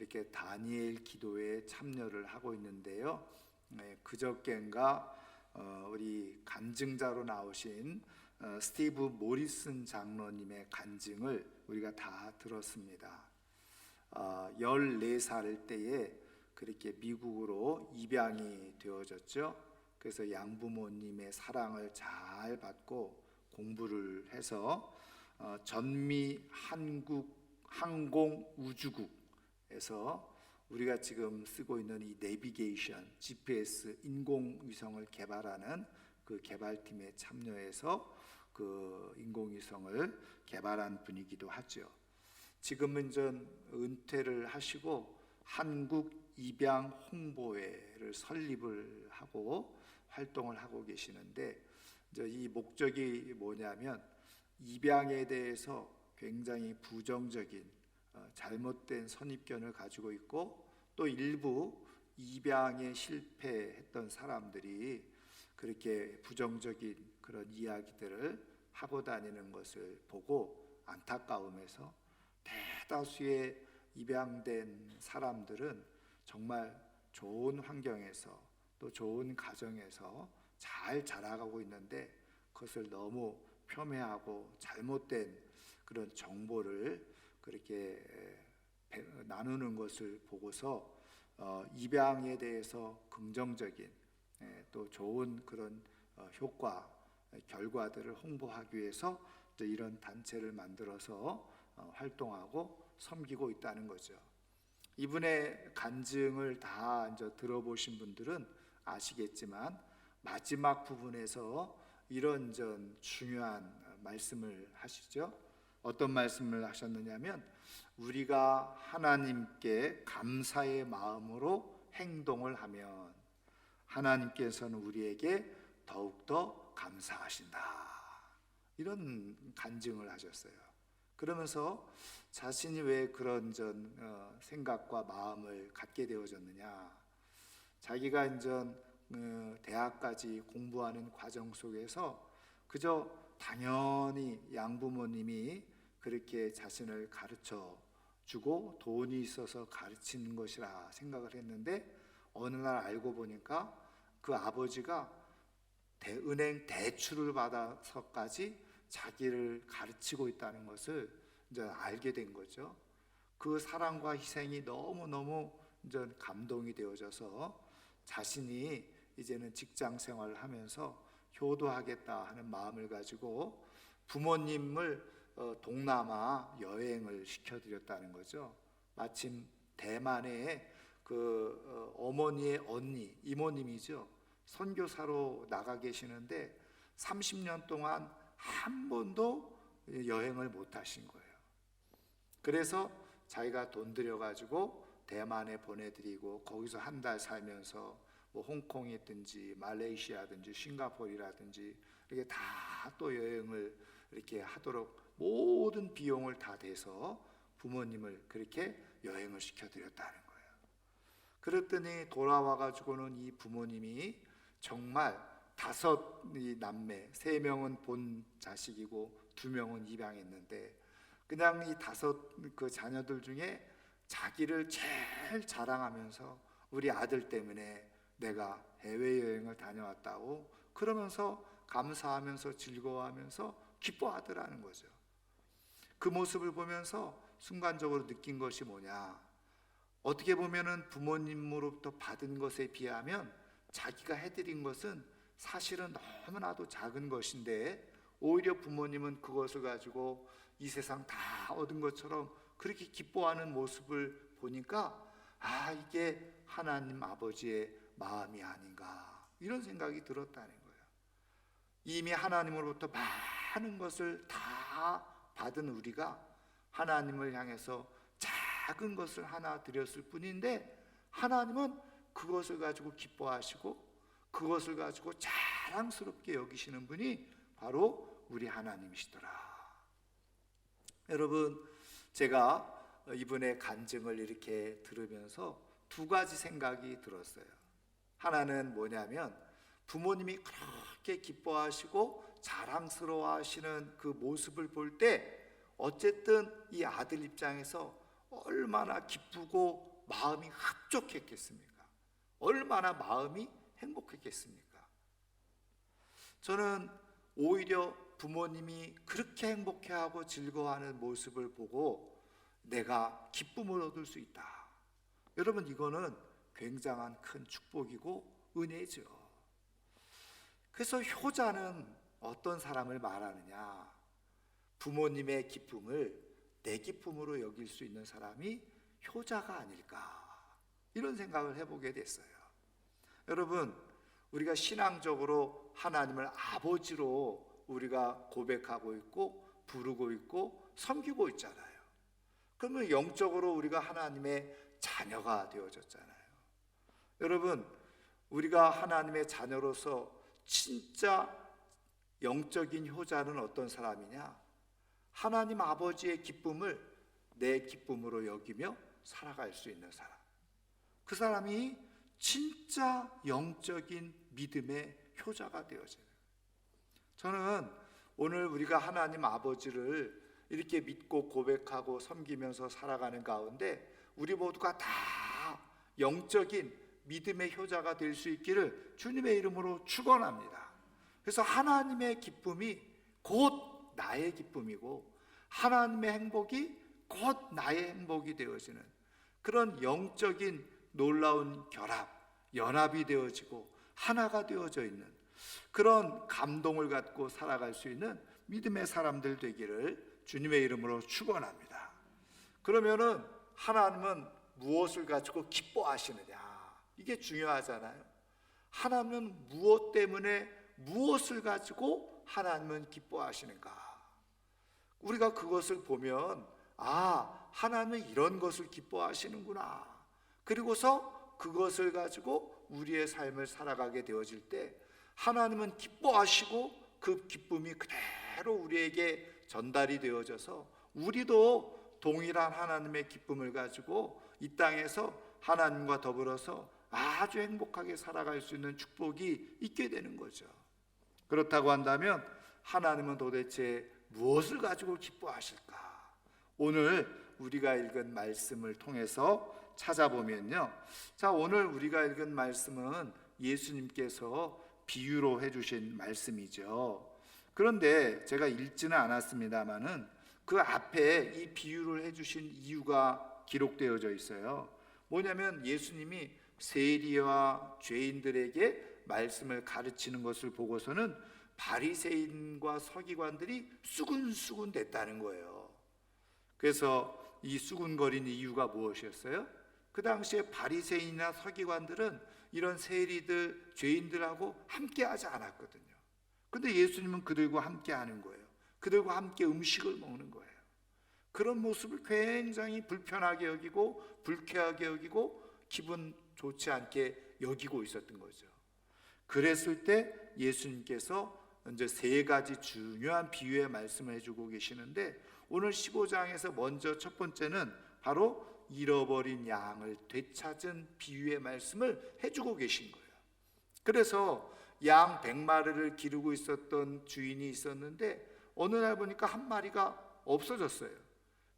이렇게 다니엘 기도에 참여를 하고 있는데요. 그저껜가 우리 간증자로 나오신 스티브 모리슨 장로님의 간증을 우리가 다 들었습니다. 14살 때에 그렇게 미국으로 입양이 되어졌죠. 그래서 양부모님의 사랑을 잘 받고 공부를 해서 전미 한국 항공우주국에서 우리가 지금 쓰고 있는 이 내비게이션 GPS 인공위성을 개발하는 그 개발팀에 참여해서 그 인공위성을 개발한 분이기도 하죠. 지금은 전 은퇴를 하시고 한국 입양 홍보회를 설립을 하고 활동을 하고 계시는데, 이제 이 목적이 뭐냐면 입양에 대해서 굉장히 부정적인 잘못된 선입견을 가지고 있고, 또 일부 입양에 실패했던 사람들이 그렇게 부정적인 그런 이야기들을 하고 다니는 것을 보고 안타까움에서 대다수의 입양된 사람들은 정말 좋은 환경에서 또 좋은 가정에서 잘 자라가고 있는데, 그것을 너무 폄훼하고 잘못된 그런 정보를 그렇게 나누는 것을 보고서 입양에 대해서 긍정적인 또 좋은 그런 효과 결과들을 홍보하기 위해서 또 이런 단체를 만들어서 활동하고 섬기고 있다는 거죠. 이분의 간증을 다 이제 들어보신 분들은 아시겠지만 마지막 부분에서 이런 중요한 말씀을 하시죠. 어떤 말씀을 하셨느냐면, 우리가 하나님께 감사의 마음으로 행동을 하면 하나님께서는 우리에게 더욱더 감사하신다, 이런 간증을 하셨어요. 그러면서 자신이 왜 그런 생각과 마음을 갖게 되어졌느냐, 자기가 이제 대학까지 공부하는 과정 속에서 그저 당연히 양부모님이 그렇게 자신을 가르쳐 주고 돈이 있어서 가르치는 것이라 생각을 했는데, 어느 날 알고 보니까 그 아버지가 은행 대출을 받아서까지 자기를 가르치고 있다는 것을 이제 알게 된 거죠. 그 사랑과 희생이 너무너무 이제 감동이 되어져서 자신이 이제는 직장 생활을 하면서 효도하겠다 하는 마음을 가지고 부모님을 동남아 여행을 시켜드렸다는 거죠. 마침 대만에 그 어머니의 언니, 이모님이죠, 선교사로 나가 계시는데 30년 동안 한 번도 여행을 못 하신 거예요. 그래서 자기가 돈 들여가지고 대만에 보내드리고 거기서 한 달 살면서 뭐 홍콩이든지 말레이시아든지 싱가포르라든지 이렇게 다 또 여행을 이렇게 하도록 모든 비용을 다 대서 부모님을 그렇게 여행을 시켜드렸다는 거예요. 그랬더니 돌아와가지고는 이 부모님이 정말 5 남매, 3명은 본 자식이고 2명은 입양했는데, 그냥 이 5 그 자녀들 중에 자기를 제일 자랑하면서 우리 아들 때문에 내가 해외여행을 다녀왔다고 그러면서 감사하면서 즐거워하면서 기뻐하더라는 거죠. 그 모습을 보면서 순간적으로 느낀 것이 뭐냐, 어떻게 보면은 부모님으로부터 받은 것에 비하면 자기가 해드린 것은 사실은 너무나도 작은 것인데, 오히려 부모님은 그것을 가지고 이 세상 다 얻은 것처럼 그렇게 기뻐하는 모습을 보니까, 이게 하나님 아버지의 마음이 아닌가, 이런 생각이 들었다는 거예요. 이미 하나님으로부터 많은 것을 다 받은 우리가 하나님을 향해서 작은 것을 하나 드렸을 뿐인데, 하나님은 그것을 가지고 기뻐하시고 그것을 가지고 자랑스럽게 여기시는 분이 바로 우리 하나님이시더라. 여러분, 제가 이분의 간증을 이렇게 들으면서 2가지 생각이 들었어요. 하나는 뭐냐면, 부모님이 그렇게 기뻐하시고 자랑스러워하시는 그 모습을 볼 때 어쨌든 이 아들 입장에서 얼마나 기쁘고 마음이 흡족했겠습니까? 얼마나 마음이 행복했겠습니까? 저는 오히려 부모님이 그렇게 행복해하고 즐거워하는 모습을 보고 내가 기쁨을 얻을 수 있다. 여러분, 이거는 굉장한 큰 축복이고 은혜죠. 그래서 효자는 어떤 사람을 말하느냐? 부모님의 기쁨을 내 기쁨으로 여길 수 있는 사람이 효자가 아닐까, 이런 생각을 해보게 됐어요. 여러분, 우리가 신앙적으로 하나님을 아버지로 우리가 고백하고 있고 부르고 있고 섬기고 있잖아요. 그러면 영적으로 우리가 하나님의 자녀가 되어졌잖아요. 여러분, 우리가 하나님의 자녀로서 진짜 영적인 효자는 어떤 사람이냐? 하나님 아버지의 기쁨을 내 기쁨으로 여기며 살아갈 수 있는 사람. 그 사람이 진짜 영적인 믿음의 효자가 되어져요. 저는 오늘 우리가 하나님 아버지를 이렇게 믿고 고백하고 섬기면서 살아가는 가운데 우리 모두가 다 영적인 믿음의 효자가 될 수 있기를 주님의 이름으로 축원합니다. 그래서 하나님의 기쁨이 곧 나의 기쁨이고 하나님의 행복이 곧 나의 행복이 되어지는 그런 영적인 놀라운 결합, 연합이 되어지고 하나가 되어져 있는 그런 감동을 갖고 살아갈 수 있는 믿음의 사람들 되기를 주님의 이름으로 축원합니다. 그러면은 하나님은 무엇을 가지고 기뻐하시느냐? 이게 중요하잖아요. 하나님은 무엇 때문에 무엇을 가지고 하나님은 기뻐하시는가? 우리가 그것을 보면 하나님은 이런 것을 기뻐하시는구나. 그리고서 그것을 가지고 우리의 삶을 살아가게 되어질 때 하나님은 기뻐하시고 그 기쁨이 그대로 우리에게 전달이 되어져서 우리도 동일한 하나님의 기쁨을 가지고 이 땅에서 하나님과 더불어서 아주 행복하게 살아갈 수 있는 축복이 있게 되는 거죠. 그렇다고 한다면 하나님은 도대체 무엇을 가지고 기뻐하실까? 오늘 우리가 읽은 말씀을 통해서 찾아보면요, 자, 오늘 우리가 읽은 말씀은 예수님께서 비유로 해주신 말씀이죠. 그런데 제가 읽지는 않았습니다만은 그 앞에 이 비유를 해주신 이유가 기록되어져 있어요. 뭐냐면 예수님이 세리와 죄인들에게 말씀을 가르치는 것을 보고서는 바리새인과 서기관들이 수군수군 됐다는 거예요. 그래서 이 수군거린 이유가 무엇이었어요? 그 당시에 바리새인이나 서기관들은 이런 세리들, 죄인들하고 함께하지 않았거든요. 근데 예수님은 그들과 함께하는 거예요. 그들과 함께 음식을 먹는 거예요. 그런 모습을 굉장히 불편하게 여기고 불쾌하게 여기고 기분 좋지 않게 여기고 있었던 거죠. 그랬을 때 예수님께서 이제 세 가지 중요한 비유의 말씀을 해주고 계시는데 오늘 15장에서 먼저 첫 번째는 바로 잃어버린 양을 되찾은 비유의 말씀을 해주고 계신 거예요. 그래서 양 100마리를 기르고 있었던 주인이 있었는데 어느 날 보니까 한 마리가 없어졌어요.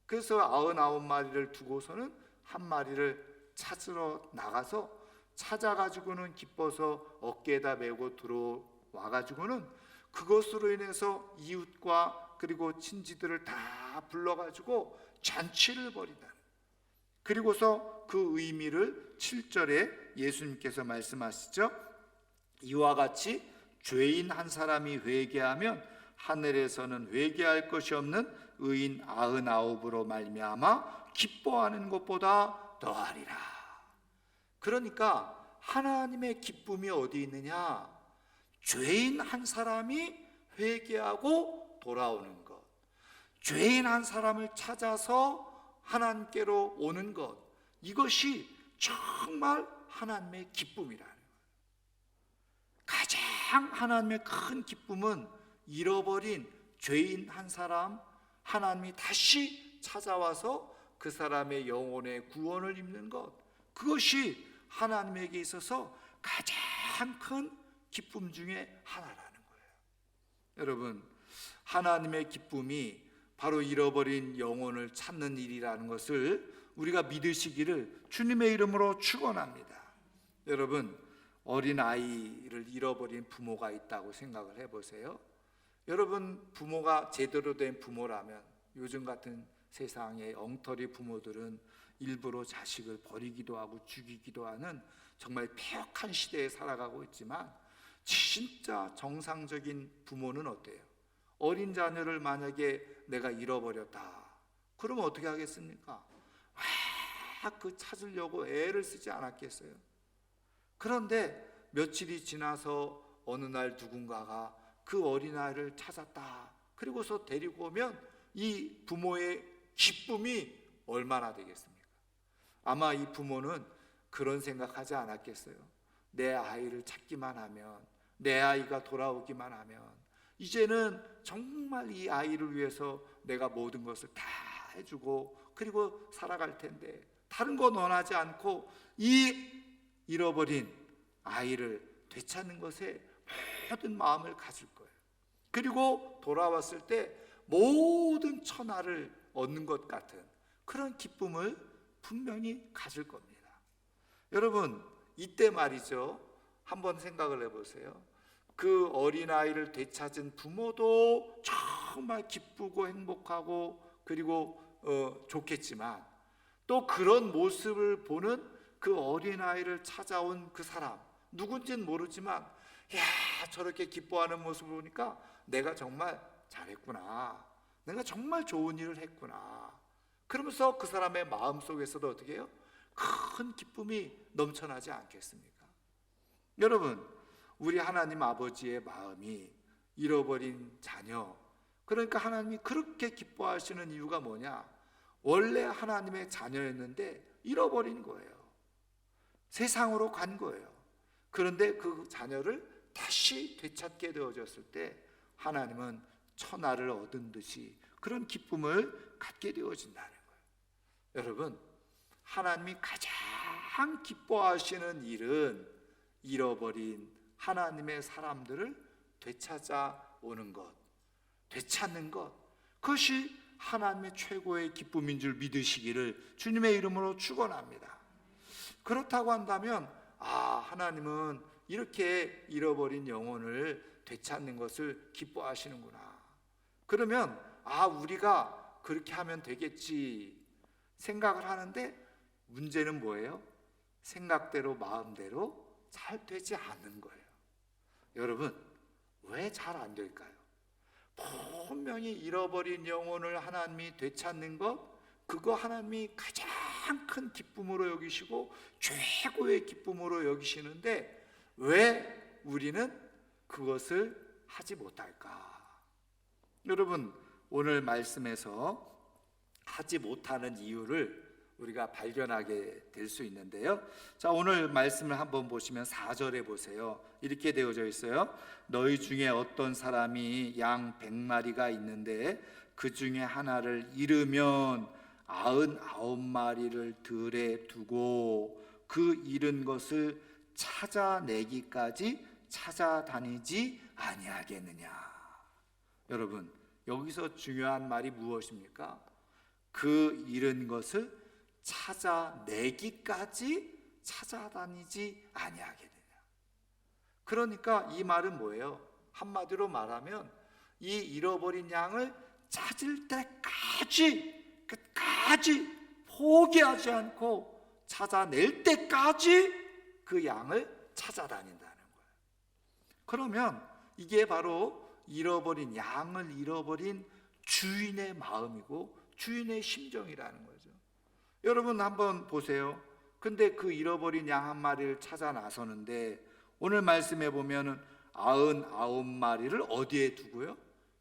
그래서 99마리를 두고서는 한 마리를 찾으러 나가서 찾아가지고는 기뻐서 어깨에다 메고 들어와가지고는 그것으로 인해서 이웃과 그리고 친지들을 다 불러가지고 잔치를 벌이다. 그리고서 그 의미를 7절에 예수님께서 말씀하시죠. 이와 같이 죄인 한 사람이 회개하면 하늘에서는 회개할 것이 없는 의인 99으로 말미암아 기뻐하는 것보다 더하리라. 그러니까 하나님의 기쁨이 어디 있느냐? 죄인 한 사람이 회개하고 돌아오는 것, 죄인 한 사람을 찾아서 하나님께로 오는 것, 이것이 정말 하나님의 기쁨이라는 거예요. 가장 하나님의 큰 기쁨은 잃어버린 죄인 한 사람 하나님이 다시 찾아와서 그 사람의 영혼의 구원을 입는 것, 그것이 하나님에게 있어서 가장 큰 기쁨 중에 하나라는 거예요. 여러분, 하나님의 기쁨이 바로 잃어버린 영혼을 찾는 일이라는 것을 우리가 믿으시기를 주님의 이름으로 축원합니다. 여러분, 어린아이를 잃어버린 부모가 있다고 생각을 해보세요. 여러분, 부모가 제대로 된 부모라면, 요즘 같은 세상의 엉터리 부모들은 일부러 자식을 버리기도 하고 죽이기도 하는 정말 폐역한 시대에 살아가고 있지만, 진짜 정상적인 부모는 어때요? 어린 자녀를 만약에 내가 잃어버렸다, 그러면 어떻게 하겠습니까? 그 찾으려고 애를 쓰지 않았겠어요? 그런데 며칠이 지나서 어느 날 누군가가 그 어린아이를 찾았다, 그리고서 데리고 오면 이 부모의 기쁨이 얼마나 되겠습니까? 아마 이 부모는 그런 생각하지 않았겠어요? 내 아이를 찾기만 하면, 내 아이가 돌아오기만 하면 이제는 정말 이 아이를 위해서 내가 모든 것을 다 해주고 그리고 살아갈 텐데, 다른 건 원하지 않고 이 잃어버린 아이를 되찾는 것에 모든 마음을 가질 거예요. 그리고 돌아왔을 때 모든 천하를 얻는 것 같은 그런 기쁨을 분명히 가질 겁니다. 여러분, 이때 말이죠, 한번 생각을 해보세요. 그 어린아이를 되찾은 부모도 정말 기쁘고 행복하고 그리고 좋겠지만, 또 그런 모습을 보는 그 어린아이를 찾아온 그 사람, 누군지는 모르지만, 야, 저렇게 기뻐하는 모습을 보니까 내가 정말 잘했구나, 내가 정말 좋은 일을 했구나, 그러면서 그 사람의 마음속에서도 어떻게 해요? 큰 기쁨이 넘쳐나지 않겠습니까? 여러분, 우리 하나님 아버지의 마음이 잃어버린 자녀, 그러니까 하나님이 그렇게 기뻐하시는 이유가 뭐냐? 원래 하나님의 자녀였는데 잃어버린 거예요. 세상으로 간 거예요. 그런데 그 자녀를 다시 되찾게 되어졌을 때 하나님은 천하를 얻은 듯이 그런 기쁨을 갖게 되어진다는 거예요. 여러분, 하나님이 가장 기뻐하시는 일은 잃어버린 하나님의 사람들을 되찾아오는 것, 되찾는 것, 그것이 하나님의 최고의 기쁨인 줄 믿으시기를 주님의 이름으로 축원합니다. 그렇다고 한다면, 하나님은 이렇게 잃어버린 영혼을 되찾는 것을 기뻐하시는구나, 그러면 우리가 그렇게 하면 되겠지 생각을 하는데, 문제는 뭐예요? 생각대로 마음대로 잘 되지 않는 거예요. 여러분, 왜 잘 안 될까요? 분명히 잃어버린 영혼을 하나님이 되찾는 것, 그거 하나님이 가장 큰 기쁨으로 여기시고 최고의 기쁨으로 여기시는데, 왜 우리는 그것을 하지 못할까? 여러분, 오늘 말씀에서 하지 못하는 이유를 우리가 발견하게 될 수 있는데요. 자, 오늘 말씀을 한번 보시면 4절에 보세요. 이렇게 되어져 있어요. 너희 중에 어떤 사람이 양 100마리가 있는데 그 중에 하나를 잃으면 99마리를 들에 두고 그 잃은 것을 찾아내기까지 찾아다니지 아니하겠느냐. 여러분, 여기서 중요한 말이 무엇입니까? 그 잃은 것을 찾아내기까지 찾아다니지 아니하겠느냐. 그러니까 이 말은 뭐예요? 한마디로 말하면 이 잃어버린 양을 찾을 때까지, 끝까지 포기하지 않고 찾아낼 때까지 그 양을 찾아다닌다는 거예요. 그러면 이게 바로 잃어버린 양을 잃어버린 주인의 마음이고 주인의 심정이라는 거죠. 여러분, 한번 보세요. 근데 그 잃어버린 양 한 마리를 찾아 나서는데, 오늘 말씀해 보면은 99마리를 어디에 두고요?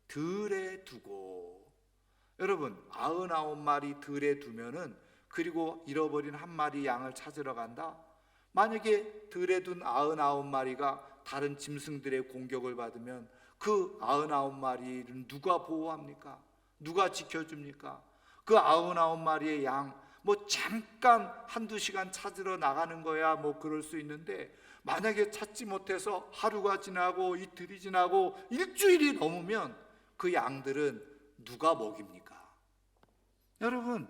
들에 두고. 여러분, 99마리 들에 두면은, 그리고 잃어버린 한 마리 양을 찾으러 간다? 만약에 들에 둔 99마리가 다른 짐승들의 공격을 받으면 그 99마리는 누가 보호합니까? 누가 지켜줍니까? 그 99마리의 양, 잠깐 한두 시간 찾으러 나가는 거야 그럴 수 있는데, 만약에 찾지 못해서 하루가 지나고 이틀이 지나고 일주일이 넘으면 그 양들은 누가 먹입니까? 여러분,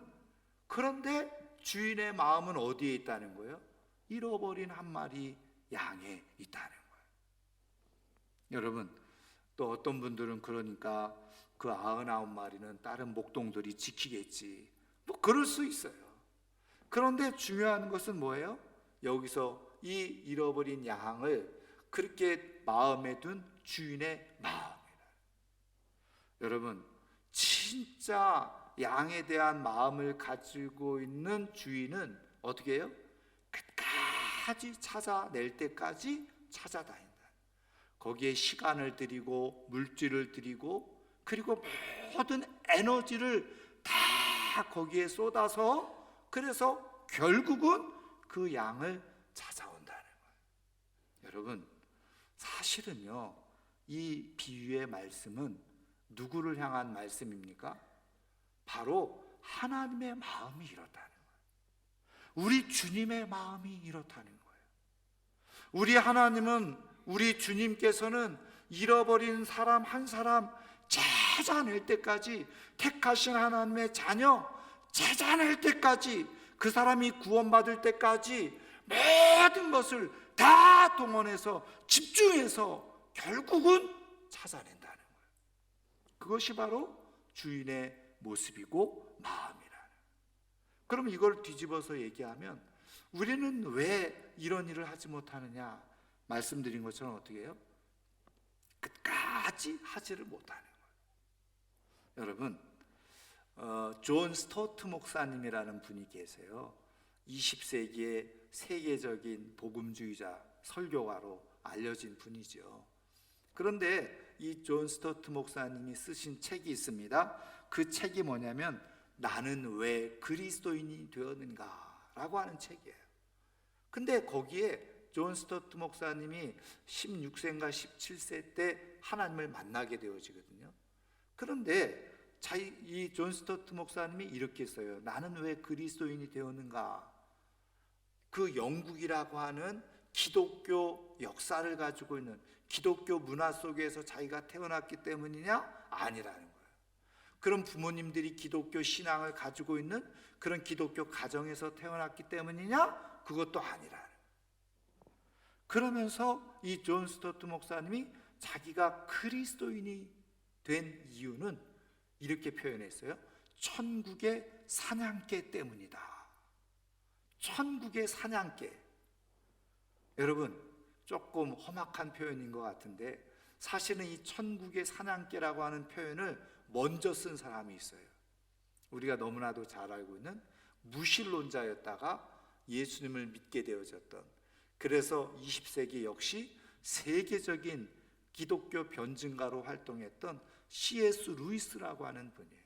그런데 주인의 마음은 어디에 있다는 거예요? 잃어버린 한 마리 양에 있다는 거예요. 여러분, 또 어떤 분들은 그러니까 그 99마리는 다른 목동들이 지키겠지, 뭐 그럴 수 있어요. 그런데 중요한 것은 뭐예요? 여기서 이 잃어버린 양을 그렇게 마음에 둔 주인의 마음이라. 여러분, 진짜 양에 대한 마음을 가지고 있는 주인은 어떻게 해요? 끝까지 찾아낼 때까지 찾아다닌다. 거기에 시간을 들이고 물질을 들이고 그리고 모든 에너지를 다 거기에 쏟아서, 그래서 결국은 그 양을 찾아온다는 거예요. 여러분, 사실은요, 이 비유의 말씀은 누구를 향한 말씀입니까? 바로 하나님의 마음이 이렇다는 거예요. 우리 주님의 마음이 이렇다는 거예요. 우리 하나님은, 우리 주님께서는 잃어버린 사람 한 사람 찾아낼 때까지, 택하신 하나님의 자녀 찾아낼 때까지, 그 사람이 구원받을 때까지 모든 것을 다 동원해서 집중해서 결국은 찾아낸다는 거예요. 그것이 바로 주인의 모습이고 마음이라는. 그럼 이걸 뒤집어서 얘기하면 우리는 왜 이런 일을 하지 못하느냐? 말씀드린 것처럼 어떻게 해요? 끝까지 하지를 못하는 거예요. 여러분, 존 스토트 목사님이라는 분이 계세요. 20세기의 세계적인 복음주의자, 설교가로 알려진 분이죠. 그런데 이 존 스토트 목사님이 쓰신 책이 있습니다. 그 책이 뭐냐면 나는 왜 그리스도인이 되었는가 라고 하는 책이에요. 근데 거기에 존 스토트 목사님이 16세인가 17세 때 하나님을 만나게 되어지거든요. 그런데 이 존 스토트 목사님이 이렇게 써요. 나는 왜 그리스도인이 되었는가? 그 영국이라고 하는 기독교 역사를 가지고 있는 기독교 문화 속에서 자기가 태어났기 때문이냐? 아니라는 거예요. 그럼 부모님들이 기독교 신앙을 가지고 있는 그런 기독교 가정에서 태어났기 때문이냐? 그것도 아니라는 거예요. 그러면서 이 존 스토트 목사님이 자기가 그리스도인이 된 이유는 이렇게 표현했어요. 천국의 사냥개 때문이다. 천국의 사냥개. 여러분, 조금 험악한 표현인 것 같은데 사실은 이 천국의 사냥개라고 하는 표현을 먼저 쓴 사람이 있어요. 우리가 너무나도 잘 알고 있는 무신론자였다가 예수님을 믿게 되어졌던, 그래서 20세기 역시 세계적인 기독교 변증가로 활동했던 C.S. 루이스라고 하는 분이에요.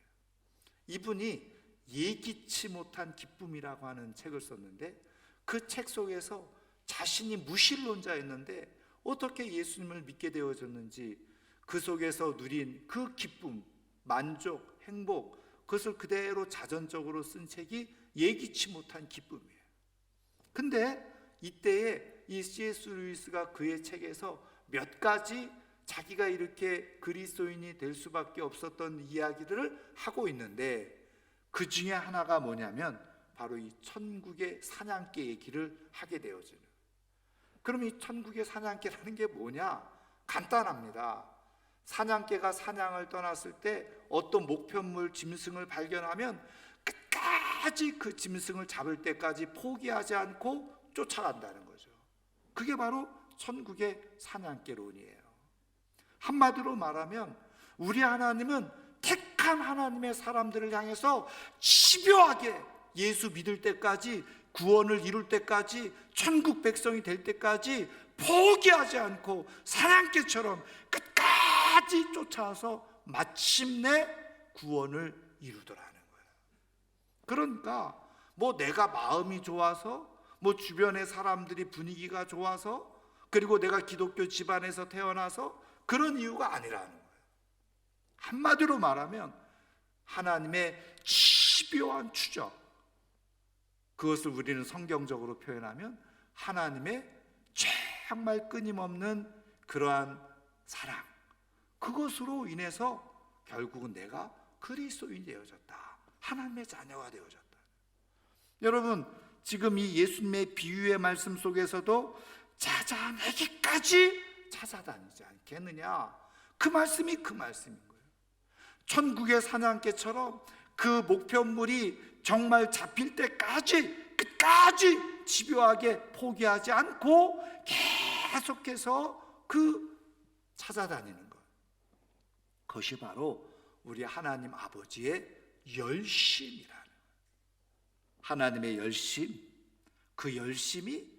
이분이 예기치 못한 기쁨이라고 하는 책을 썼는데 그 책 속에서 자신이 무신론자였는데 어떻게 예수님을 믿게 되어졌는지, 그 속에서 누린 그 기쁨, 만족, 행복, 그것을 그대로 자전적으로 쓴 책이 예기치 못한 기쁨이에요. 근데 이때에 이 C.S. 루이스가 그의 책에서 몇 가지 자기가 이렇게 그리스도인이 될 수밖에 없었던 이야기들을 하고 있는데 그 중에 하나가 뭐냐면 바로 이 천국의 사냥개 얘기를 하게 되어지는. 그럼 이 천국의 사냥개라는 게 뭐냐? 간단합니다. 사냥개가 사냥을 떠났을 때 어떤 목표물 짐승을 발견하면 끝까지 그 짐승을 잡을 때까지 포기하지 않고 쫓아간다는 거죠. 그게 바로 천국의 사냥개론이에요. 한마디로 말하면 우리 하나님은 택한 하나님의 사람들을 향해서 집요하게 예수 믿을 때까지, 구원을 이룰 때까지, 천국 백성이 될 때까지 포기하지 않고 사냥개처럼 끝까지 쫓아와서 마침내 구원을 이루더라는 거예요. 그러니까 뭐 내가 마음이 좋아서, 뭐 주변의 사람들이 분위기가 좋아서, 그리고 내가 기독교 집안에서 태어나서 그런 이유가 아니라는 거예요. 한마디로 말하면 하나님의 집요한 추적, 그것을 우리는 성경적으로 표현하면 하나님의 정말 끊임없는 그러한 사랑, 그것으로 인해서 결국은 내가 그리스도인이 되어졌다, 하나님의 자녀가 되어졌다. 여러분, 지금 이 예수님의 비유의 말씀 속에서도 찾아내기까지 찾아다니지 않겠느냐, 그 말씀이 그 말씀인 거예요. 천국의 사냥개처럼 그 목표물이 정말 잡힐 때까지, 끝까지 집요하게 포기하지 않고 계속해서 찾아다니는 것, 그것이 바로 우리 하나님 아버지의 열심이라는 거예요. 하나님의 열심, 그 열심이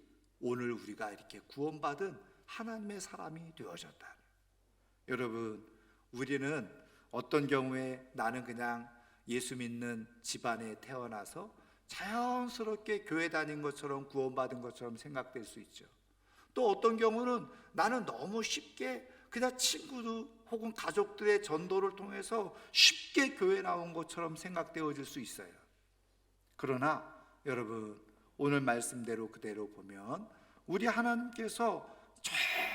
오늘 우리가 이렇게 구원받은 하나님의 사람이 되어졌다. 여러분, 우리는 어떤 경우에 나는 그냥 예수 믿는 집안에 태어나서 자연스럽게 교회 다닌 것처럼 구원받은 것처럼 생각될 수 있죠. 또 어떤 경우는 나는 너무 쉽게 그냥 친구들 혹은 가족들의 전도를 통해서 쉽게 교회 나온 것처럼 생각되어질 수 있어요. 그러나 여러분, 오늘 말씀대로 그대로 보면 우리 하나님께서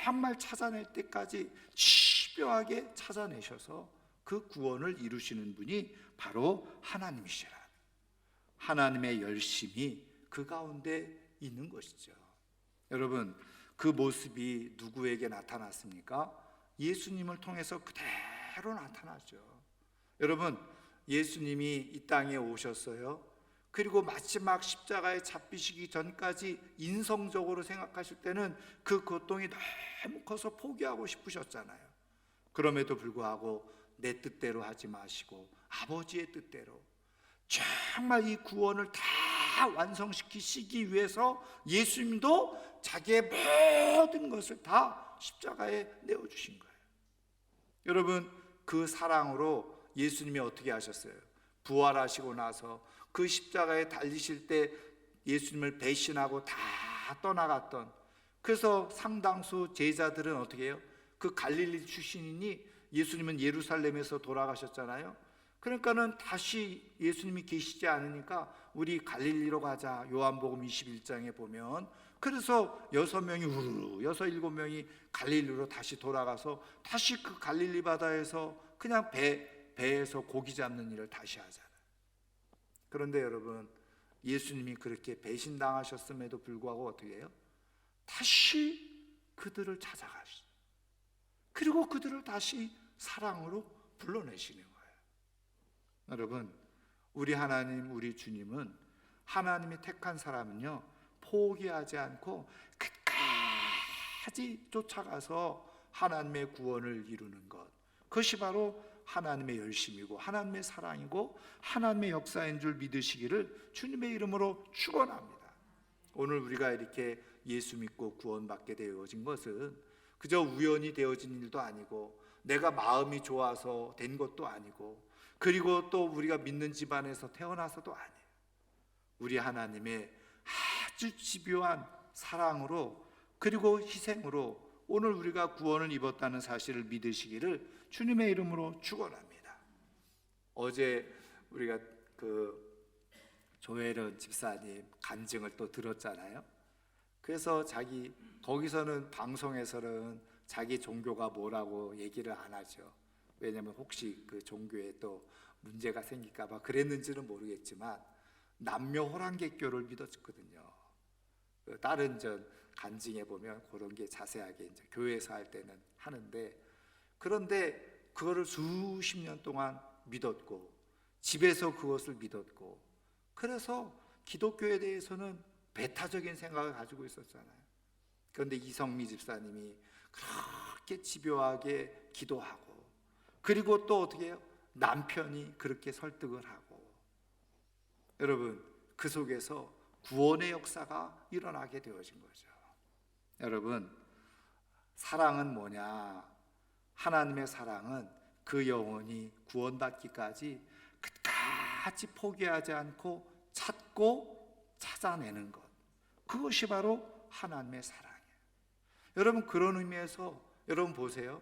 정말 찾아낼 때까지 집요하게 찾아내셔서 그 구원을 이루시는 분이 바로 하나님이시라. 하나님의 열심이 그 가운데 있는 것이죠. 여러분, 그 모습이 누구에게 나타났습니까? 예수님을 통해서 그대로 나타나죠. 여러분, 예수님이 이 땅에 오셨어요. 그리고 마지막 십자가에 잡히시기 전까지 인성적으로 생각하실 때는 그 고통이 너무 커서 포기하고 싶으셨잖아요. 그럼에도 불구하고 내 뜻대로 하지 마시고 아버지의 뜻대로 정말 이 구원을 다 완성시키시기 위해서 예수님도 자기의 모든 것을 다 십자가에 내어주신 거예요. 여러분, 그 사랑으로 예수님이 어떻게 하셨어요? 부활하시고 나서 그 십자가에 달리실 때 예수님을 배신하고 다 떠나갔던, 그래서 상당수 제자들은 어떻게 해요? 그 갈릴리 출신이니 예수님은 예루살렘에서 돌아가셨잖아요. 그러니까는 다시 예수님이 계시지 않으니까 우리 갈릴리로 가자, 요한복음 21장에 보면. 그래서 6명이 우르르 7명이 갈릴리로 다시 돌아가서 다시 그 갈릴리 바다에서 그냥 배에서 고기 잡는 일을 다시 하잖아요. 그런데 여러분, 예수님이 그렇게 배신당하셨음에도 불구하고 어떻게 해요? 다시 그들을 찾아가시죠. 그리고 그들을 다시 사랑으로 불러내시는 거예요. 여러분, 우리 하나님, 우리 주님은, 하나님이 택한 사람은요, 포기하지 않고 끝까지 쫓아가서 하나님의 구원을 이루는 것, 그것이 바로 하나님의 열심이고 하나님의 사랑이고 하나님의 역사인 줄 믿으시기를 주님의 이름으로 축원합니다. 오늘 우리가 이렇게 예수 믿고 구원받게 되어진 것은 그저 우연히 되어진 일도 아니고 내가 마음이 좋아서 된 것도 아니고, 그리고 또 우리가 믿는 집안에서 태어나서도 아니에요. 우리 하나님의 아주 집요한 사랑으로 그리고 희생으로 오늘 우리가 구원을 입었다는 사실을 믿으시기를 주님의 이름으로 축원합니다. 어제 우리가 그 조혜련 집사님 간증을 또 들었잖아요. 그래서 거기서는 방송에서는 자기 종교가 뭐라고 얘기를 안 하죠. 왜냐하면 혹시 그 종교에 또 문제가 생길까 봐 그랬는지는 모르겠지만 남녀 호랑객교를 믿었거든요. 다른 간증에 보면 그런 게 자세하게 이제 교회에서 할 때는 하는데, 그런데 그거를 수십 년 동안 믿었고 집에서 그것을 믿었고, 그래서 기독교에 대해서는 배타적인 생각을 가지고 있었잖아요. 그런데 이성미 집사님이 그렇게 집요하게 기도하고, 그리고 또 어떻게 해요? 남편이 그렇게 설득을 하고, 여러분, 그 속에서 구원의 역사가 일어나게 되어진 거죠. 여러분, 사랑은 뭐냐? 하나님의 사랑은 그 영혼이 구원받기까지 끝까지 포기하지 않고 찾고 찾아내는 것, 그것이 바로 하나님의 사랑이에요. 여러분, 그런 의미에서 여러분 보세요.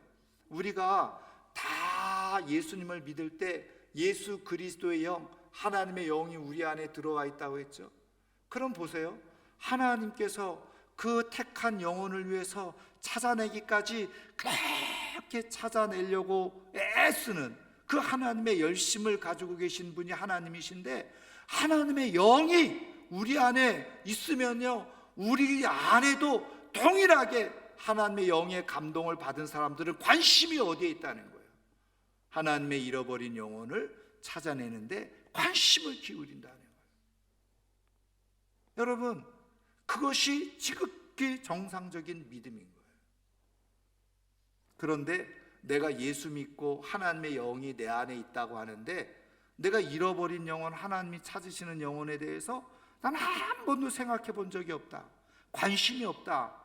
우리가 다 예수님을 믿을 때 예수 그리스도의 영, 하나님의 영이 우리 안에 들어와 있다고 했죠. 그럼 보세요. 하나님께서 그 택한 영혼을 위해서 찾아내기까지 그렇게 찾아내려고 애쓰는 그 하나님의 열심을 가지고 계신 분이 하나님이신데, 하나님의 영이 우리 안에 있으면요, 우리 안에도 동일하게 하나님의 영의 감동을 받은 사람들은 관심이 어디에 있다는 거예요. 하나님의 잃어버린 영혼을 찾아내는데 관심을 기울인다는 거예요. 여러분, 그것이 지극히 정상적인 믿음인 거예요. 그런데 내가 예수 믿고 하나님의 영이 내 안에 있다고 하는데 내가 잃어버린 영혼, 하나님이 찾으시는 영혼에 대해서 난 한 번도 생각해 본 적이 없다, 관심이 없다.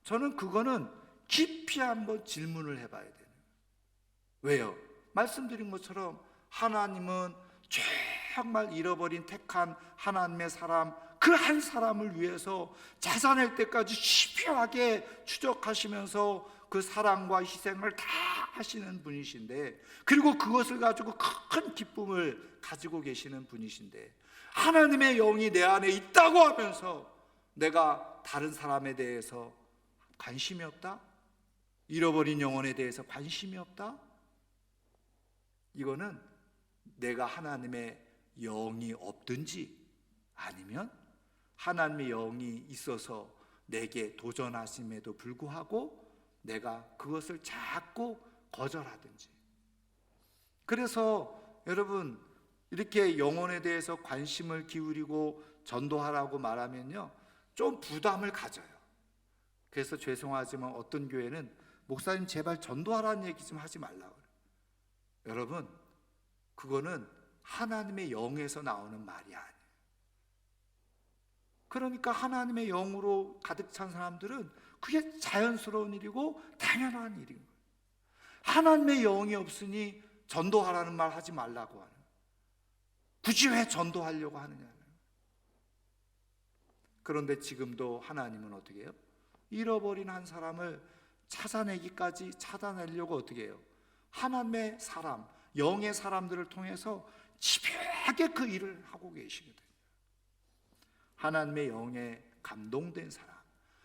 저는 그거는 깊이 한번 질문을 해봐야 되는 거예요. 왜요? 말씀드린 것처럼 하나님은 정말 잃어버린 택한 하나님의 사람, 그 한 사람을 위해서 찾아낼 때까지 집요하게 추적하시면서 그 사랑과 희생을 다 하시는 분이신데, 그리고 그것을 가지고 큰 기쁨을 가지고 계시는 분이신데, 하나님의 영이 내 안에 있다고 하면서 내가 다른 사람에 대해서 관심이 없다? 잃어버린 영혼에 대해서 관심이 없다? 이거는 내가 하나님의 영이 없든지 아니면 하나님의 영이 있어서 내게 도전하심에도 불구하고 내가 그것을 자꾸 거절하든지. 그래서 여러분, 이렇게 영혼에 대해서 관심을 기울이고 전도하라고 말하면요, 좀 부담을 가져요. 그래서 죄송하지만 어떤 교회는 목사님 제발 전도하라는 얘기 좀 하지 말라고 그래요. 여러분, 그거는 하나님의 영에서 나오는 말이 아니에요. 그러니까 하나님의 영으로 가득 찬 사람들은 그게 자연스러운 일이고 당연한 일인 거예요. 하나님의 영이 없으니 전도하라는 말 하지 말라고 하는, 굳이 왜 전도하려고 하느냐는. 그런데 지금도 하나님은 어떻게 해요? 잃어버린 한 사람을 찾아내기까지 찾아내려고 어떻게 해요? 하나님의 사람, 영의 사람들을 통해서 집요하게 그 일을 하고 계시거든요. 하나님의 영에 감동된 사람,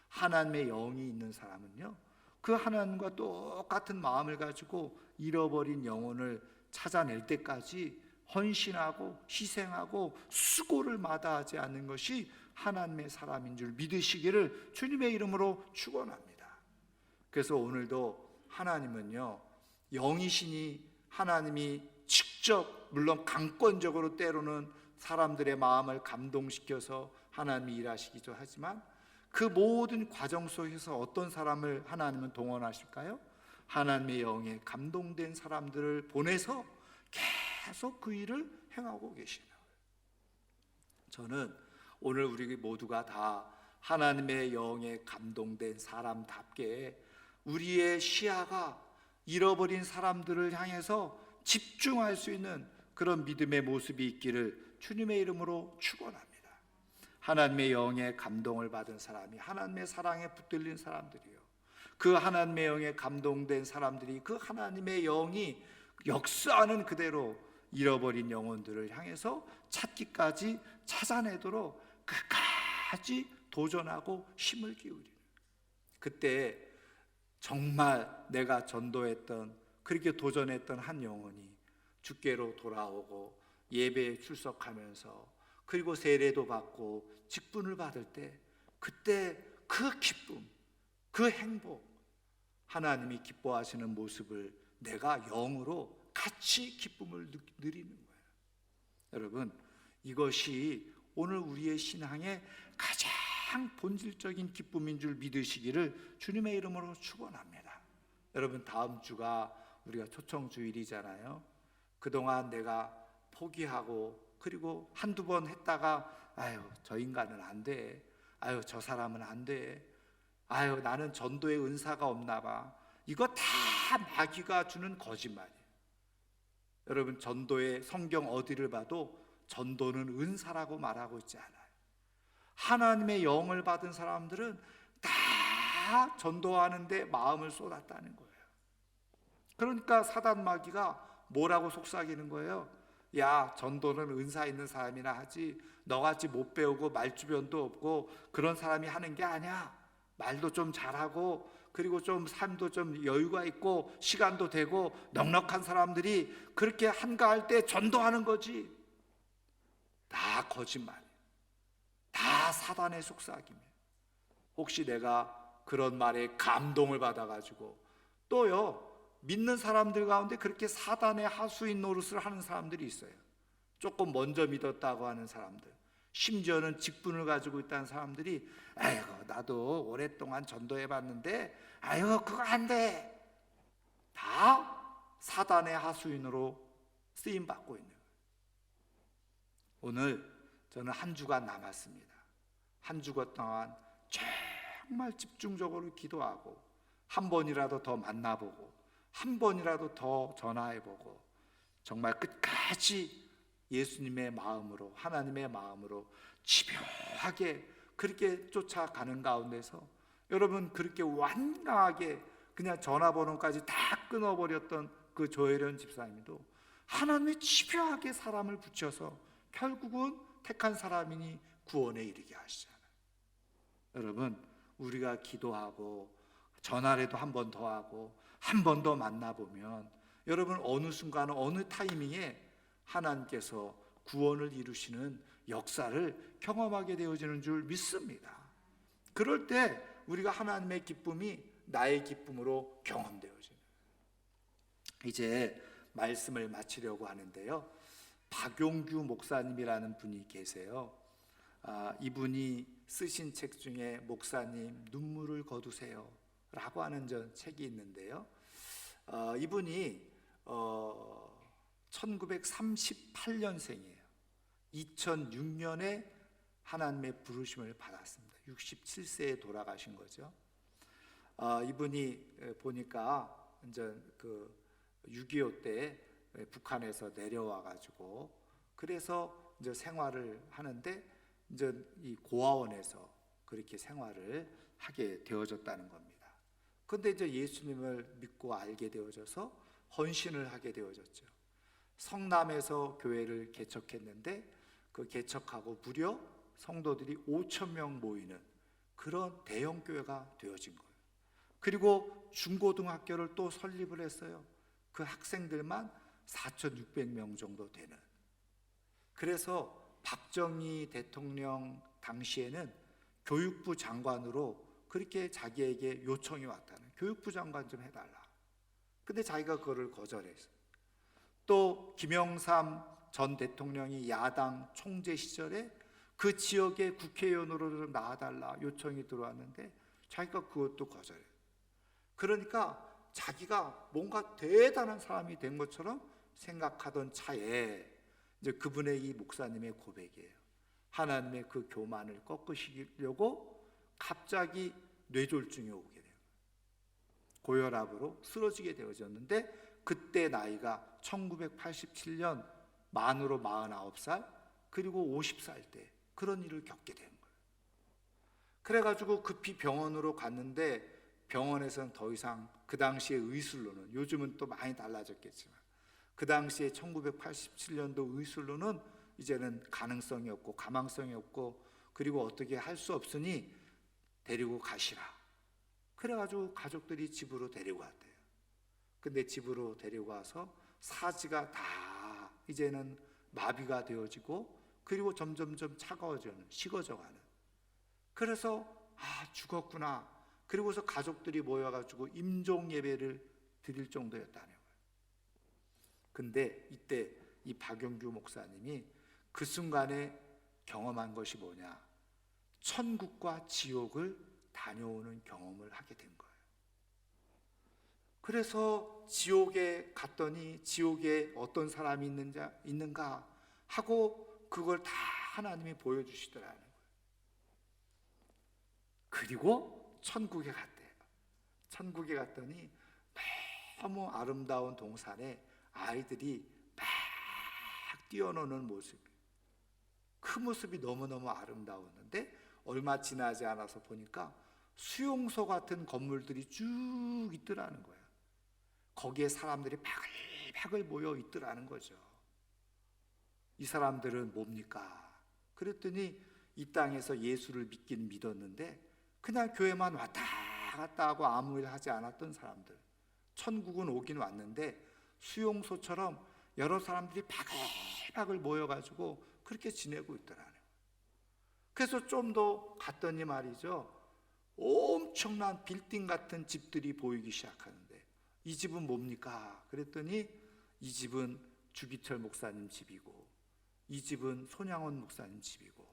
하나님의 영이 있는 사람은요, 그 하나님과 똑같은 마음을 가지고 잃어버린 영혼을 찾아낼 때까지 헌신하고 희생하고 수고를 마다하지 않는 것이 하나님의 사람인 줄 믿으시기를 주님의 이름으로 축원합니다. 그래서 오늘도 하나님은요, 영이시니 하나님이 직접, 물론 강권적으로 때로는 사람들의 마음을 감동시켜서 하나님이 일하시기도 하지만 그 모든 과정 속에서 어떤 사람을 하나님은 동원하실까요? 하나님의 영에 감동된 사람들을 보내서 계속 그 일을 행하고 계시는 거예요. 저는 오늘 우리 모두가 다 하나님의 영에 감동된 사람답게 우리의 시야가 잃어버린 사람들을 향해서 집중할 수 있는 그런 믿음의 모습이 있기를 주님의 이름으로 축원합니다. 하나님의 영에 감동을 받은 사람이 하나님의 사랑에 붙들린 사람들이요, 그 하나님의 영에 감동된 사람들이 그 하나님의 영이 역사하는 그대로 잃어버린 영혼들을 향해서 찾기까지 찾아내도록 끝까지 도전하고 힘을 기울이는, 그때 정말 내가 전도했던, 그렇게 도전했던 한 영혼이 주께로 돌아오고 예배에 출석하면서 그리고 세례도 받고 직분을 받을 때, 그때 그 기쁨, 그 행복, 하나님이 기뻐하시는 모습을 내가 영으로 같이 기쁨을 누리는 거예요. 여러분, 이것이 오늘 우리의 신앙의 가장 본질적인 기쁨인 줄 믿으시기를 주님의 이름으로 축원합니다. 여러분, 다음 주가 우리가 초청주일이잖아요. 그동안 내가 포기하고 그리고 한두 번 했다가 아유, 저 인간은 안 돼, 아유, 저 사람은 안 돼, 아유, 나는 전도의 은사가 없나 봐, 이거 다 마귀가 주는 거짓말이에요. 여러분, 전도의 성경 어디를 봐도 전도는 은사라고 말하고 있지 않아요. 하나님의 영을 받은 사람들은 다 전도하는데 마음을 쏟았다는 거예요. 그러니까 사단 마귀가 뭐라고 속삭이는 거예요? 야, 전도는 은사 있는 사람이나 하지, 너같이 못 배우고 말주변도 없고 그런 사람이 하는 게 아니야. 말도 좀 잘하고 그리고 좀 삶도 좀 여유가 있고 시간도 되고 넉넉한 사람들이 그렇게 한가할 때 전도하는 거지. 다 거짓말, 다 사단의 속삭임이에요. 혹시 내가 그런 말에 감동을 받아가지고 또요 믿는 사람들 가운데 그렇게 사단의 하수인 노릇을 하는 사람들이 있어요. 조금 먼저 믿었다고 하는 사람들, 심지어는 직분을 가지고 있다는 사람들이 아이고 나도 오랫동안 전도해봤는데 아이고 그거 안 돼. 다 사단의 하수인으로 쓰임받고 있는 거예요. 오늘 저는 한 주간 남았습니다. 한 주간 동안 정말 집중적으로 기도하고 한 번이라도 더 만나보고 한 번이라도 더 전화해보고 정말 끝까지 예수님의 마음으로 하나님의 마음으로 집요하게 그렇게 쫓아가는 가운데서 여러분 그렇게 완강하게 그냥 전화번호까지 다 끊어버렸던 그 조혜련 집사님도 하나님이 집요하게 사람을 붙여서 결국은 택한 사람이니 구원에 이르게 하시잖아요. 여러분 우리가 기도하고 전화라도 한 번 더 하고 한 번 더 만나보면 여러분 어느 순간 어느 타이밍에 하나님께서 구원을 이루시는 역사를 경험하게 되어지는 줄 믿습니다. 그럴 때 우리가 하나님의 기쁨이 나의 기쁨으로 경험되어지는. 이제 말씀을 마치려고 하는데요, 박용규 목사님이라는 분이 계세요. 이분이 쓰신 책 중에 목사님 눈물을 거두세요 라고 하는 책이 있는데요, 이분이 1938년생이에요. 2006년에 하나님의 부르심을 받았습니다. 67세에 돌아가신 거죠. 이분이 보니까 이제 그 6.25 때 북한에서 내려와 가지고 그래서 이제 생활을 하는데 이제 이 고아원에서 그렇게 생활을 하게 되어졌다는 겁니다. 그런데 이제 예수님을 믿고 알게 되어져서 헌신을 하게 되어졌죠. 성남에서 교회를 개척했는데 그 개척하고 무려 성도들이 5,000명 모이는 그런 대형 교회가 되어진 거예요. 그리고 중고등학교를 또 설립을 했어요. 그 학생들만 4,600명 정도 되는. 그래서 박정희 대통령 당시에는 교육부 장관으로 그렇게 자기에게 요청이 왔다는, 교육부 장관 좀 해달라. 근데 자기가 그거를 거절했어요. 또 김영삼 전 대통령이 야당 총재 시절에 그 지역의 국회의원으로 좀 나와달라 요청이 들어왔는데 자기가 그것도 거절해요. 그러니까 자기가 뭔가 대단한 사람이 된 것처럼 생각하던 차에 이제 그분의 이 목사님의 고백이에요. 하나님의 그 교만을 꺾으시려고 갑자기 뇌졸중이 오게 돼요. 고혈압으로 쓰러지게 되어졌는데 그때 나이가 1987년 만으로 49살 그리고 50살 때 그런 일을 겪게 된 거예요. 그래가지고 급히 병원으로 갔는데 병원에서는 더 이상 그 당시의 의술로는, 요즘은 또 많이 달라졌겠지만 그 당시에 1987년도 의술로는 이제는 가능성이 없고 가망성이 없고 그리고 어떻게 할 수 없으니 데리고 가시라. 그래가지고 가족들이 집으로 데리고 왔대요. 근데 집으로 데리고 와서 사지가 다 이제는 마비가 되어지고 그리고 점점점 차가워지는, 식어져가는. 그래서 죽었구나. 그리고서 가족들이 모여가지고 임종 예배를 드릴 정도였다는 거예요. 근데 이때 이 박용규 목사님이 그 순간에 경험한 것이 뭐냐? 천국과 지옥을 다녀오는 경험을 하게 된 거예요. 그래서 지옥에 갔더니 지옥에 어떤 사람이 있는가 하고 그걸 다 하나님이 보여주시더라는 거예요. 그리고 천국에 갔대요. 천국에 갔더니 너무 아름다운 동산에 아이들이 막 뛰어노는 모습, 그 모습이 너무너무 아름다웠는데 얼마 지나지 않아서 보니까 수용소 같은 건물들이 쭉 있더라는 거예요. 거기에 사람들이 바글바글 모여 있더라는 거죠. 이 사람들은 뭡니까? 그랬더니 이 땅에서 예수를 믿긴 믿었는데 그냥 교회만 왔다 갔다 하고 아무 일 하지 않았던 사람들. 천국은 오긴 왔는데 수용소처럼 여러 사람들이 바글바글 모여가지고 그렇게 지내고 있더라는 거예요. 그래서 좀 더 갔더니 말이죠, 엄청난 빌딩 같은 집들이 보이기 시작하는데, 이 집은 뭡니까? 그랬더니 이 집은 주기철 목사님 집이고, 이 집은 손양원 목사님 집이고,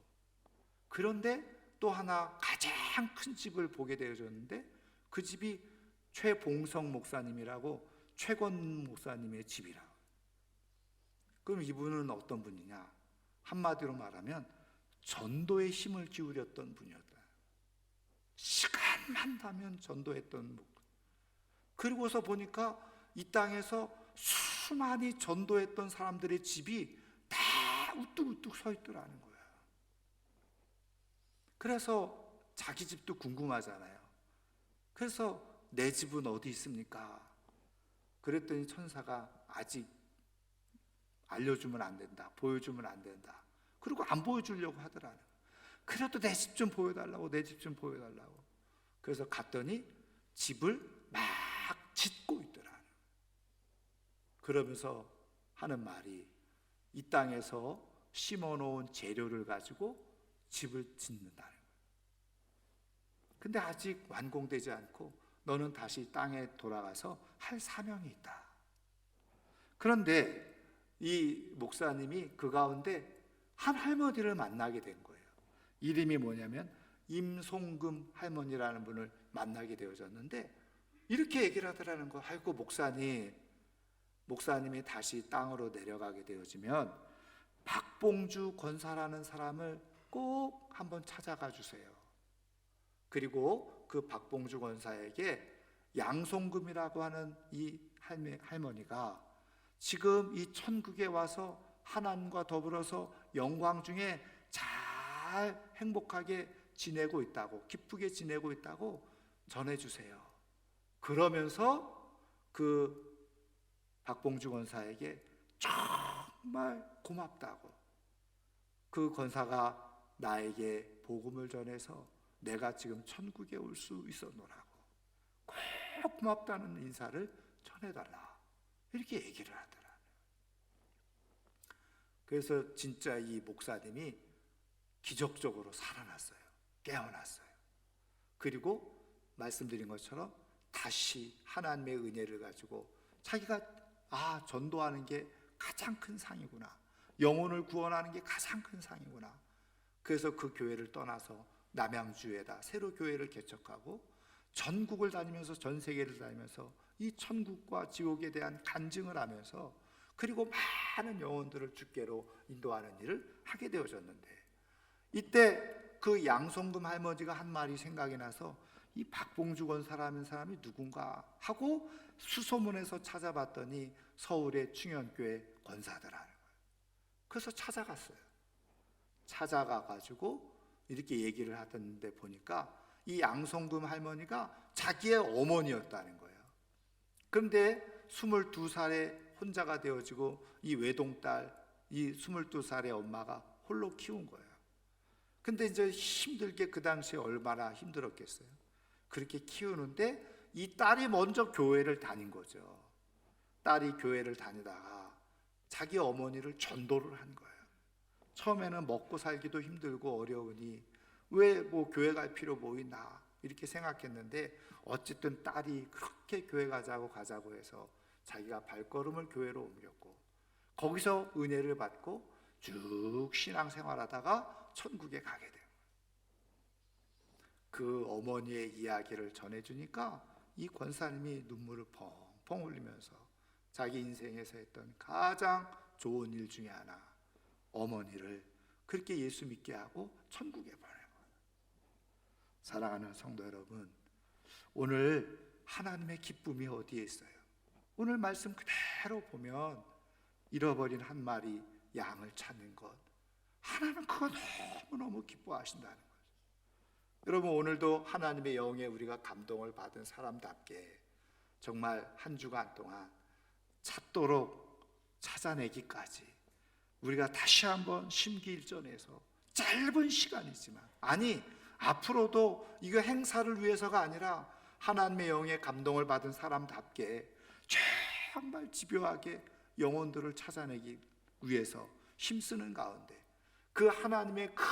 그런데 또 하나 가장 큰 집을 보게 되어졌는데, 그 집이 최봉성 목사님이라고 최건 목사님의 집이라. 그럼 이분은 어떤 분이냐? 한마디로 말하면 전도에 힘을 기울였던 분이었다. 시간만 나면 전도했던 분. 그리고서 보니까 이 땅에서 수많이 전도했던 사람들의 집이 다 우뚝우뚝 서 있더라는 거예요. 그래서 자기 집도 궁금하잖아요. 그래서 내 집은 어디 있습니까? 그랬더니 천사가 아직 알려주면 안 된다, 보여주면 안 된다. 그리고 안 보여주려고 하더라는 거예요. 그래도 내 집 좀 보여달라고, 내 집 좀 보여달라고. 그래서 갔더니 집을 막 짓고 있더라는 거예요. 그러면서 하는 말이, 이 땅에서 심어놓은 재료를 가지고 집을 짓는다는 거예요. 근데 아직 완공되지 않고 너는 다시 땅에 돌아가서 할 사명이 있다. 그런데 이 목사님이 그 가운데 한 할머니를 만나게 된 거예요. 이름이 뭐냐면 임송금 할머니라는 분을 만나게 되어졌는데, 이렇게 얘기를 하더라는 거. 아이고 목사님이 다시 땅으로 내려가게 되어지면 박봉주 권사라는 사람을 꼭 한번 찾아가 주세요. 그리고 그 박봉주 권사에게 양송금이라고 하는 이 할머니가 지금 이 천국에 와서 하나님과 더불어서 영광 중에 잘 행복하게 지내고 있다고, 기쁘게 지내고 있다고 전해주세요. 그러면서 그 박봉주 권사에게 정말 고맙다고, 그 권사가 나에게 복음을 전해서 내가 지금 천국에 올 수 있었노라고 꼭 고맙다는 인사를 전해달라, 이렇게 얘기를 하더라. 그래서 진짜 이 목사님이 기적적으로 살아났어요. 깨어났어요. 그리고 말씀드린 것처럼 다시 하나님의 은혜를 가지고 자기가 전도하는 게 가장 큰 상이구나, 영혼을 구원하는 게 가장 큰 상이구나. 그래서 그 교회를 떠나서 남양주에다 새로 교회를 개척하고 전국을 다니면서, 전 세계를 다니면서 이 천국과 지옥에 대한 간증을 하면서, 그리고 많은 영혼들을 주께로 인도하는 일을 하게 되어졌는데, 이때 그 양송금 할머니가 한 말이 생각이 나서 이 박봉주 권사라는 사람이 누군가 하고 수소문해서 찾아봤더니 서울의 충현교회 권사더라는 거예요. 그래서 찾아갔어요. 찾아가가지고 이렇게 얘기를 하던데 보니까 이 양송금 할머니가 자기의 어머니였다는 거예요. 그런데 22살에 혼자가 되어지고 이 외동딸, 이 22살의 엄마가 홀로 키운 거예요. 근데 이제 힘들게, 그 당시에 얼마나 힘들었겠어요. 그렇게 키우는데 이 딸이 먼저 교회를 다닌 거죠. 딸이 교회를 다니다가 자기 어머니를 전도를 한 거예요. 처음에는 먹고 살기도 힘들고 어려우니 왜 뭐 교회 갈 필요 뭐 있나 이렇게 생각했는데, 어쨌든 딸이 그렇게 교회 가자고 해서 자기가 발걸음을 교회로 옮겼고, 거기서 은혜를 받고 쭉 신앙생활하다가 천국에 가게 돼요. 그 어머니의 이야기를 전해주니까 이 권사님이 눈물을 펑펑 흘리면서 자기 인생에서 했던 가장 좋은 일 중에 하나, 어머니를 그렇게 예수 믿게 하고 천국에 보낸 거예요. 사랑하는 성도 여러분, 오늘 하나님의 기쁨이 어디에 있어요? 오늘 말씀 그대로 보면 잃어버린 한 마리 양을 찾는 것, 하나님은 그거 너무너무 기뻐하신다는 거죠. 여러분, 오늘도 하나님의 영에 우리가 감동을 받은 사람답게 정말 한 주간 동안 찾도록 찾아내기까지 우리가 다시 한번 심기일전해서 짧은 시간이지만, 아니 앞으로도 이거 행사를 위해서가 아니라 하나님의 영에 감동을 받은 사람답게 정말 집요하게 영혼들을 찾아내기 위해서 힘쓰는 가운데 그 하나님의 그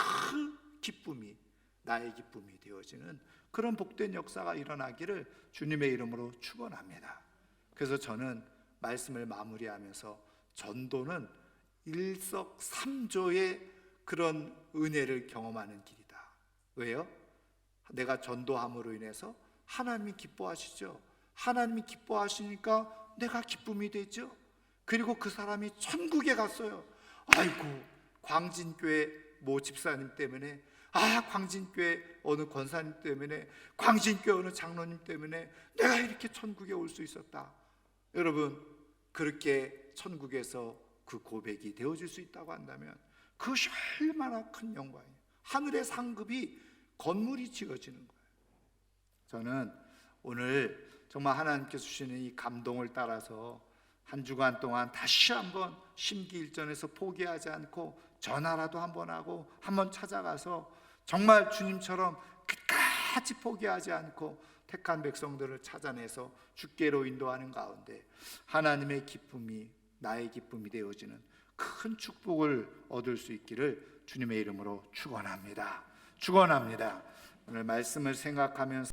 기쁨이 나의 기쁨이 되어지는 그런 복된 역사가 일어나기를 주님의 이름으로 축원합니다. 그래서 저는 말씀을 마무리하면서 전도는 일석삼조의 그런 은혜를 경험하는 길이다. 왜요? 내가 전도함으로 인해서 하나님이 기뻐하시죠. 하나님이 기뻐하시니까 내가 기쁨이 되죠. 그리고 그 사람이 천국에 갔어요. 아이고, 광진교회 모 집사님 때문에, 광진교회 어느 권사님 때문에, 광진교회 어느 장로님 때문에 내가 이렇게 천국에 올 수 있었다. 여러분, 그렇게 천국에서 그 고백이 되어질 수 있다고 한다면 그것이 얼마나 큰 영광이에요. 하늘의 상급이 건물이 지어지는 거예요. 저는 오늘 정말 하나님께서 주시는 이 감동을 따라서 한 주간 동안 다시 한번 심기일전에서 포기하지 않고 전화라도 한번 하고 한번 찾아가서 정말 주님처럼 끝까지 포기하지 않고 택한 백성들을 찾아내서 주께로 인도하는 가운데 하나님의 기쁨이 나의 기쁨이 되어지는 큰 축복을 얻을 수 있기를 주님의 이름으로 축원합니다. 오늘 말씀을 생각하면서